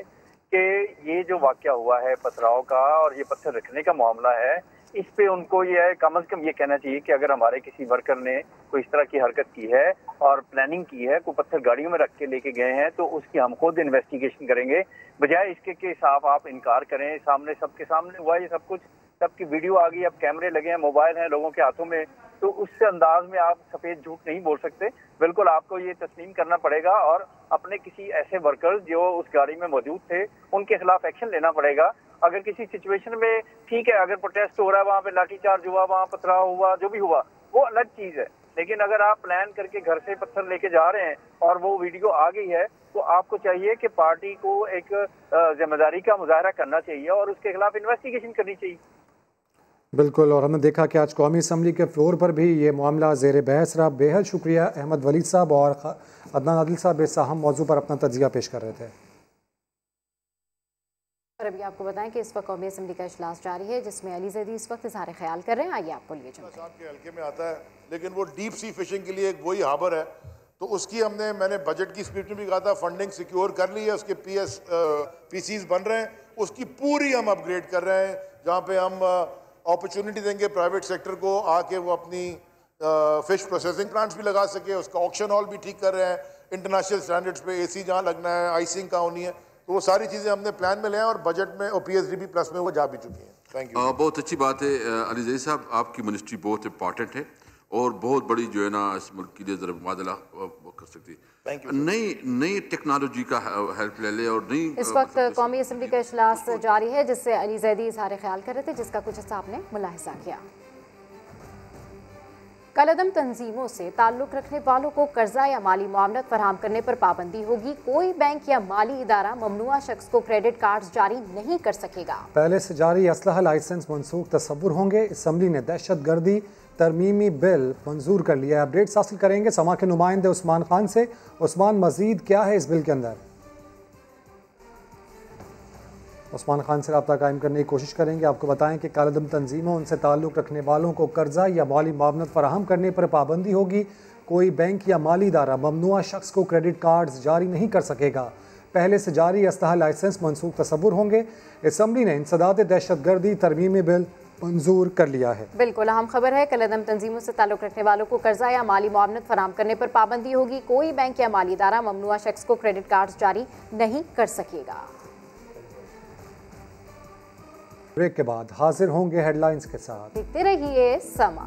कि ये जो वाक़या हुआ है पथराव का और ये पत्थर रखने का मामला है, इस पे उनको ये है कम से कम ये कहना चाहिए कि अगर हमारे किसी वर्कर ने कोई इस तरह की हरकत की है और प्लानिंग की है, कोई पत्थर गाड़ियों में रख के लेके गए हैं, तो उसकी हम खुद इन्वेस्टिगेशन करेंगे, बजाय इसके कि साफ आप इनकार करें। सामने सबके सामने हुआ ये सब कुछ, सबकी वीडियो आ गई, अब कैमरे लगे हैं, मोबाइल हैं लोगों के हाथों में, तो उससे अंदाज में आप सफेद झूठ नहीं बोल सकते। बिल्कुल आपको ये तस्लीम करना पड़ेगा और अपने किसी ऐसे वर्कर्स जो उस गाड़ी में मौजूद थे उनके खिलाफ एक्शन लेना पड़ेगा। अगर किसी सिचुएशन में ठीक है, अगर प्रोटेस्ट हो रहा है, वहाँ पे लाठीचार्ज हुआ, वहाँ पथराव हुआ, जो भी हुआ वो अलग चीज है, लेकिन अगर आप प्लान करके घर से पत्थर लेके जा रहे हैं और वो वीडियो आ गई है, तो आपको चाहिए कि पार्टी को एक जिम्मेदारी का मुजाहरा करना चाहिए और उसके खिलाफ इन्वेस्टिगेशन करनी चाहिए। बिल्कुल, और हमने देखा कि आज कौमी असम्बली के फ्लोर पर भी ये मामला ज़ेर बहस रहा। बेहद शुक्रिया अहमद वलीद साहब और अदनान आदिल साहब इस अहम मौजू पर अपना तजिया पेश कर रहे थे। और अभी आपको बताएं कि इस वक्त कौमी असम्बली का इजलास जारी है, जिसमें अली ज़ैदी इस वक्त इज़हार ख्याल कर रहे हैं। आइए आपको लिए चलते हैं। के हल्के में आता है, लेकिन वो डीप सी फिशिंग के लिए एक वही हार्बर है, तो उसकी मैंने बजट की स्पीच में भी कहा था, फंडिंग सिक्योर कर ली है, उसके पीसीज बन रहे हैं, उसकी पूरी हम अपग्रेड कर रहे हैं, जहाँ पे हम अपॉर्चुनिटी देंगे प्राइवेट सेक्टर को आके वो अपनी फिश प्रोसेसिंग प्लांट्स भी लगा सके, उसका ऑक्शन हॉल भी ठीक कर रहे हैं, इंटरनेशनल स्टैंडर्ड्स पे एसी जहाँ लगना है, आइसिंग कहाँ होनी है, तो वो सारी चीज़ें हमने प्लान में ले और बजट में और पीएसडीबी प्लस में वो जा भी चुकी हैं। Thank you. बहुत अच्छी बात है अली ज़ैदी साहब, आपकी मिनिस्ट्री बहुत इंपॉर्टेंट है और बहुत बड़ी जो है ना इस मुल्क के लिए ज़रा मुबादला कर सकती है। नई टेक्नोलॉजी का हेल्प ले ले और नई। इस वक्त कौमी असम्बली का इजलास जारी है, जिससे अली ज़ैदी इज़हार ख्याल कर रहे थे, जिसका कुछ हिस्सा आपने मुलाहिजा किया। कलअदम तंजीमों से ताल्लुक़ रखने वालों को कर्जा या माली मुआवनत फराहम करने पर पाबंदी होगी। कोई बैंक या माली इदारा ममनुआ शख्स को क्रेडिट कार्ड जारी नहीं कर सकेगा। पहले से जारी असलहा लाइसेंस मनसूख तस्वुर होंगे। असम्बली ने दहशत गर्दी तरमीमी बिल मंजूर कर लिया। अपडेट्स हासिल करेंगे समा के नुमाइंदे उस्मान खान से। उस्मान, मजीद क्या है इस बिल के अंदर? उस्मान खान से रब्ता कायम करने की कोशिश करेंगे। आपको बताएं कि कालदम तंजीमों उनसे ताल्लुक़ रखने वालों को कर्जा या माली मुआवनत फराहम करने पर पाबंदी होगी। कोई बैंक या माली इदारा ममनुआ शख्स को क्रेडिट कार्ड्स जारी नहीं कर सकेगा। पहले से जारी असलहा लाइसेंस मनसूख तस्वुर होंगे। असम्बली ने इंसदाद दहशत गर्दी तरमीमी बिल मंजूर कर लिया है। बिल्कुल अहम खबर है। कलअदम तंजीमों से ताल्लुक़ रखने वालों को कर्जा या माली मुआवनत फराहम करने पर पाबंदी होगी। कोई बैंक या माली इदारा ममनुआ शख्स को क्रेडिट कार्ड्स जारी नहीं कर सकेगा। ब्रेक के बाद हाजिर होंगे हेडलाइंस के साथ। देखते रहिए समा।